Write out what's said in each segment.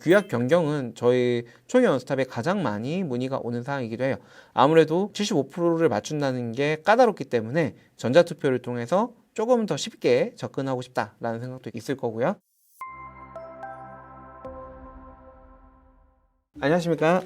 규약 변경은 저희 총연스탑에 가장 많이 문의가 오는 사항이기도 해요. 아무래도 75%를 맞춘다는 게 까다롭기 때문에 전자투표를 통해서 조금 더 쉽게 접근하고 싶다라는 생각도 있을 거고요. 안녕하십니까,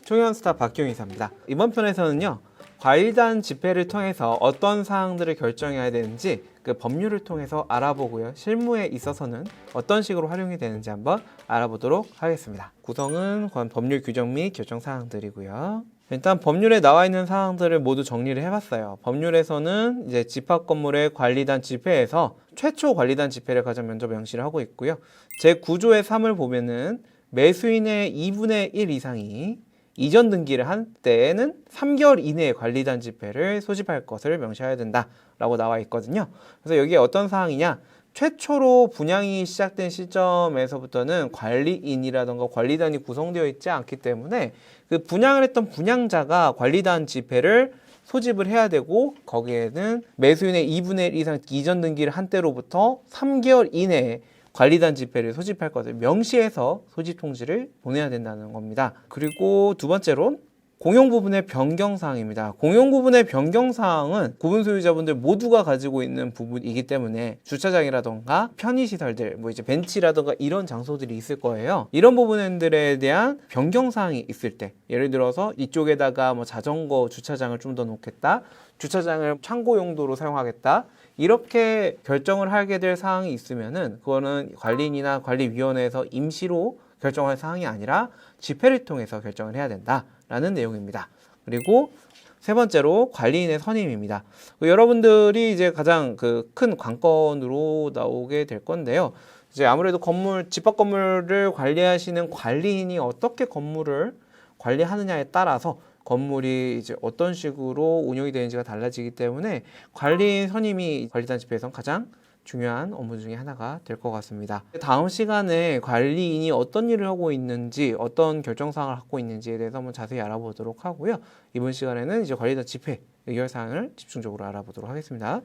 총연스탑 박기용 이사입니다. 이번 편에서는요, 과일단 집회를 통해서 어떤 사항들을 결정해야 되는지 그 법률을 통해서 알아보고요, 실무에 있어서는 어떤 식으로 활용이 되는지 한번 알아보도록 하겠습니다. 구성은 법률 규정 및 결정 사항들이고요. 일단 법률에 나와 있는 사항들을 모두 정리를 해봤어요. 법률에서는 이제 집합 건물의 관리단 집회에서 최초 관리단 집회를 가장 먼저 명시를 하고 있고요. 제9조의 3을 보면은 매수인의 2분의 1 이상이 이전 등기를 한 때에는 3개월 이내에 관리단 집회를 소집할 것을 명시해야 된다라고 나와 있거든요. 그래서 여기에 어떤 사항이냐? 최초로 분양이 시작된 시점에서부터는 관리인이라던가 관리단이 구성되어 있지 않기 때문에 그 분양을 했던 분양자가 관리단 집회를 소집을 해야 되고, 거기에는 매수인의 2분의 1 이상 이전 등기를 한 때로부터 3개월 이내에 관리단 집회를 소집할 것을 명시해서 소집 통지를 보내야 된다는 겁니다. 그리고 두 번째로 공용 부분의 변경 사항입니다. 공용 부분의 변경 사항은 구분 소유자분들 모두가 가지고 있는 부분이기 때문에 주차장이라던가 편의시설들, 뭐 이제 벤치라던가 이런 장소들이 있을 거예요. 이런 부분들에 대한 변경 사항이 있을 때, 예를 들어서 이쪽에다가 뭐 자전거 주차장을 좀 더 놓겠다, 주차장을 창고 용도로 사용하겠다, 이렇게 결정을 하게 될 사항이 있으면은 그거는 관리인이나 관리위원회에서 임시로 결정할 사항이 아니라 집회를 통해서 결정을 해야 된다라는 내용입니다. 그리고 세 번째로 관리인의 선임입니다. 여러분들이 이제 가장 큰 관건으로 나오게 될 건데요. 이제 아무래도 집합 건물을 관리하시는 관리인이 어떻게 건물을 관리하느냐에 따라서 건물이 이제 어떤 식으로 운영이 되는지가 달라지기 때문에 관리인 선임이 관리단 집회에서 가장 중요한 업무 중에 하나가 될 것 같습니다. 다음 시간에 관리인이 어떤 일을 하고 있는지, 어떤 결정사항을 갖고 있는지에 대해서 한번 자세히 알아보도록 하고요. 이번 시간에는 이제 관리단 집회 의결사항을 집중적으로 알아보도록 하겠습니다.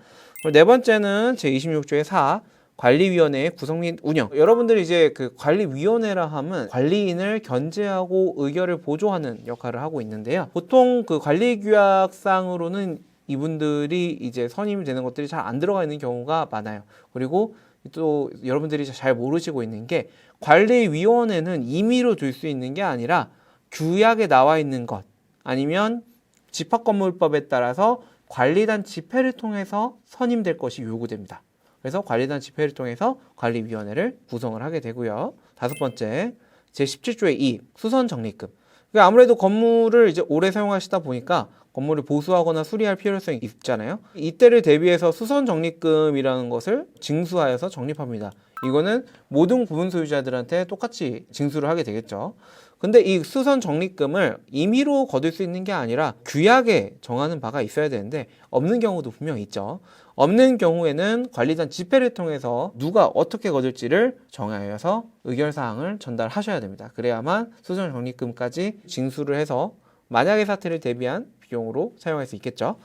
네 번째는 제26조의 4. 관리위원회의 구성 및 운영. 여러분들이 이제 관리위원회라 하면 관리인을 견제하고 의결을 보조하는 역할을 하고 있는데요. 보통 관리규약상으로는 이분들이 이제 선임이 되는 것들이 잘 안 들어가 있는 경우가 많아요. 그리고 또 여러분들이 잘 모르시고 있는 게, 관리위원회는 임의로 둘 수 있는 게 아니라 규약에 나와 있는 것, 아니면 집합건물법에 따라서 관리단 집회를 통해서 선임될 것이 요구됩니다. 그래서 관리단 집회를 통해서 관리위원회를 구성을 하게 되고요. 다섯 번째, 제17조의 2, 수선 적립금. 아무래도 건물을 이제 오래 사용하시다 보니까 건물을 보수하거나 수리할 필요성이 있잖아요. 이때를 대비해서 수선 적립금이라는 것을 징수하여서 적립합니다. 이거는 모든 구분 소유자들한테 똑같이 징수를 하게 되겠죠. 근데 이 수선 적립금을 임의로 거둘 수 있는 게 아니라 규약에 정하는 바가 있어야 되는데 없는 경우도 분명히 있죠. 없는 경우에는 관리단 집회를 통해서 누가 어떻게 거둘지를 정하여서 의결사항을 전달하셔야 됩니다. 그래야만 수선 적립금까지 징수를 해서 만약의 사태를 대비한 비용으로 사용할 수 있겠죠.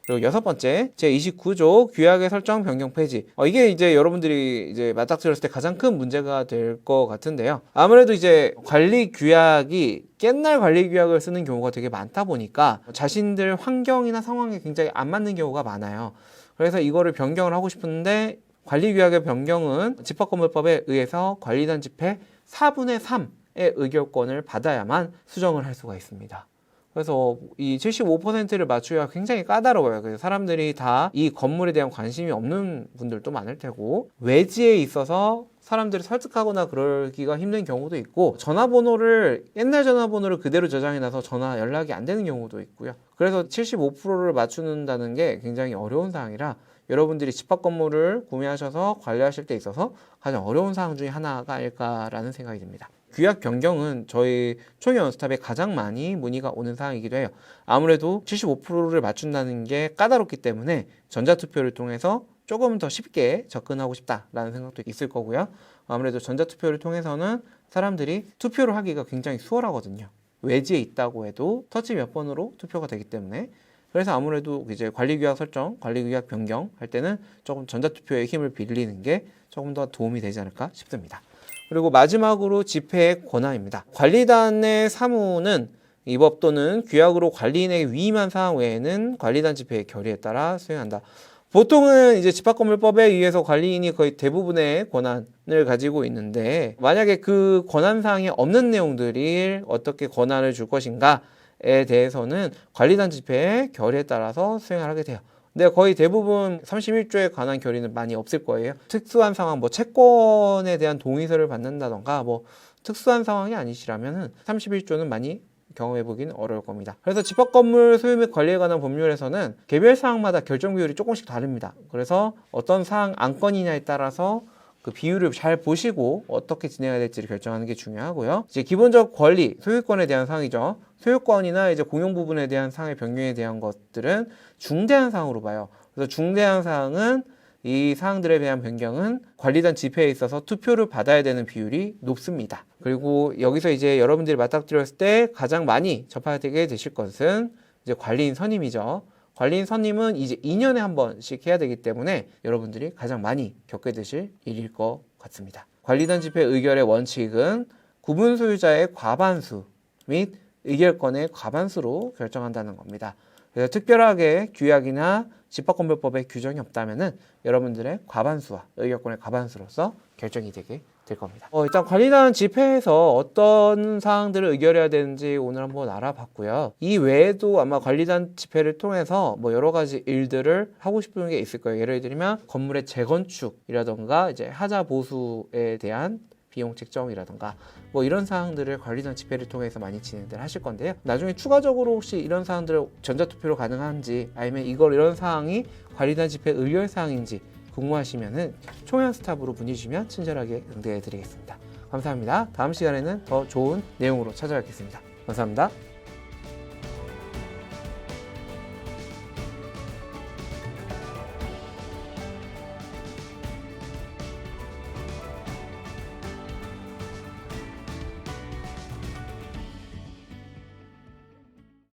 그리고 여섯 번째, 제29조 규약의 설정 변경 폐지. 이게 이제 여러분들이 이제 맞닥뜨렸을 때 가장 큰 문제가 될 것 같은데요. 아무래도 이제 관리 규약이 옛날 관리 규약을 쓰는 경우가 되게 많다 보니까 자신들 환경이나 상황에 굉장히 안 맞는 경우가 많아요. 그래서 이거를 변경을 하고 싶은데, 관리 규약의 변경은 집합건물법에 의해서 관리단 집회 4분의 3의 의결권을 받아야만 수정을 할 수가 있습니다. 그래서 이 75%를 맞추기가 굉장히 까다로워요. 그래서 사람들이 다 이 건물에 대한 관심이 없는 분들도 많을 테고, 외지에 있어서 사람들을 설득하거나 그러기가 힘든 경우도 있고, 옛날 전화번호를 그대로 저장해놔서 전화 연락이 안 되는 경우도 있고요. 그래서 75%를 맞추는다는 게 굉장히 어려운 사항이라, 여러분들이 집합 건물을 구매하셔서 관리하실 때 있어서 가장 어려운 사항 중에 하나가 아닐까라는 생각이 듭니다. 규약 변경은 저희 총연스탑에 가장 많이 문의가 오는 사항이기도 해요. 아무래도 75%를 맞춘다는 게 까다롭기 때문에 전자투표를 통해서 조금 더 쉽게 접근하고 싶다라는 생각도 있을 거고요. 아무래도 전자투표를 통해서는 사람들이 투표를 하기가 굉장히 수월하거든요. 외지에 있다고 해도 터치 몇 번으로 투표가 되기 때문에. 그래서 아무래도 이제 관리규약 설정, 관리규약 변경 할 때는 조금 전자투표의 힘을 빌리는 게 조금 더 도움이 되지 않을까 싶습니다. 그리고 마지막으로 집회의 권한입니다. 관리단의 사무는 이 법 또는 규약으로 관리인에게 위임한 사항 외에는 관리단 집회의 결의에 따라 수행한다. 보통은 이제 집합건물법에 의해서 관리인이 거의 대부분의 권한을 가지고 있는데, 만약에 그 권한사항이 없는 내용들이 어떻게 권한을 줄 것인가에 대해서는 관리단 집회의 결의에 따라서 수행을 하게 돼요. 근데 거의 대부분 31조에 관한 결의는 많이 없을 거예요. 특수한 상황, 뭐 채권에 대한 동의서를 받는다던가 뭐 특수한 상황이 아니시라면은 31조는 많이 경험해보기는 어려울 겁니다. 그래서 집합건물 소유 및 관리에 관한 법률에서는 개별 사항마다 결정 비율이 조금씩 다릅니다. 그래서 어떤 사항 안건이냐에 따라서 그 비율을 잘 보시고 어떻게 진행해야 될지를 결정하는 게 중요하고요. 이제 기본적 권리, 소유권에 대한 사항이죠. 소유권이나 이제 공용 부분에 대한 사항의 변경에 대한 것들은 중대한 사항으로 봐요. 그래서 중대한 사항은 이 사항들에 대한 변경은 관리단 집회에 있어서 투표를 받아야 되는 비율이 높습니다. 그리고 여기서 이제 여러분들이 맞닥뜨렸을 때 가장 많이 접하게 되실 것은 이제 관리인 선임이죠. 관리인 선임은 이제 2년에 한 번씩 해야 되기 때문에 여러분들이 가장 많이 겪게 되실 일일 것 같습니다. 관리단 집회 의결의 원칙은 구분 소유자의 과반수 및 의결권의 과반수로 결정한다는 겁니다. 그래서 특별하게 규약이나 집합건물법에 규정이 없다면은 여러분들의 과반수와 의결권의 과반수로서 결정이 되게 될 겁니다. 일단 관리단 집회에서 어떤 사항들을 의결해야 되는지 오늘 한번 알아봤고요. 이 외에도 아마 관리단 집회를 통해서 뭐 여러 가지 일들을 하고 싶은 게 있을 거예요. 예를 들면 건물의 재건축이라던가 이제 하자 보수에 대한 비용 책정이라던가 뭐 이런 사항들을 관리단 집회를 통해서 많이 진행들 하실 건데요. 나중에 추가적으로 혹시 이런 사항들을 전자투표로 가능한지 아니면 이런 사항이 관리단 집회 의결 사항인지 궁금하시면은 총연 스탑으로 문의 주시면 친절하게 응대해 드리겠습니다. 감사합니다. 다음 시간에는 더 좋은 내용으로 찾아뵙겠습니다. 감사합니다.